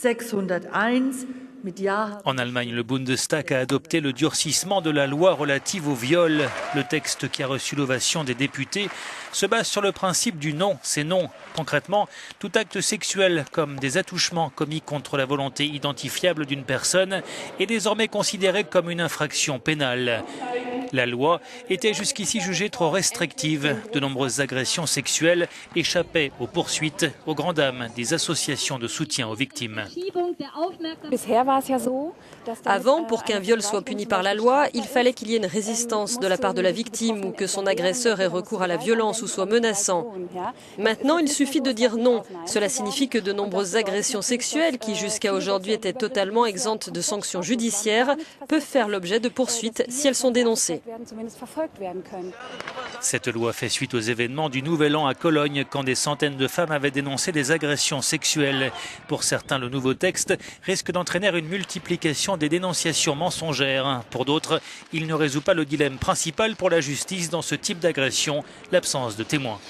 601 mit Ja. En Allemagne, le Bundestag a adopté le durcissement de la loi relative au viol. Le texte qui a reçu l'ovation des députés se base sur le principe du non, c'est non. Concrètement, tout acte sexuel comme des attouchements commis contre la volonté identifiable d'une personne est désormais considéré comme une infraction pénale. La loi était jusqu'ici jugée trop restrictive. De nombreuses agressions sexuelles échappaient aux poursuites aux grandes dames des associations de soutien aux victimes. Avant, pour qu'un viol soit puni par la loi, il fallait qu'il y ait une résistance de la part de la victime ou que son agresseur ait recours à la violence ou soit menaçant. Maintenant, il suffit de dire non. Cela signifie que de nombreuses agressions sexuelles, qui jusqu'à aujourd'hui étaient totalement exemptes de sanctions judiciaires, peuvent faire l'objet de poursuites si elles sont dénoncées. Cette loi fait suite aux événements du Nouvel An à Cologne, quand des centaines de femmes avaient dénoncé des agressions sexuelles. Pour certains, le nouveau texte risque d'entraîner une multiplication des dénonciations mensongères. Pour d'autres, il ne résout pas le dilemme principal pour la justice dans ce type d'agression, l'absence de témoins.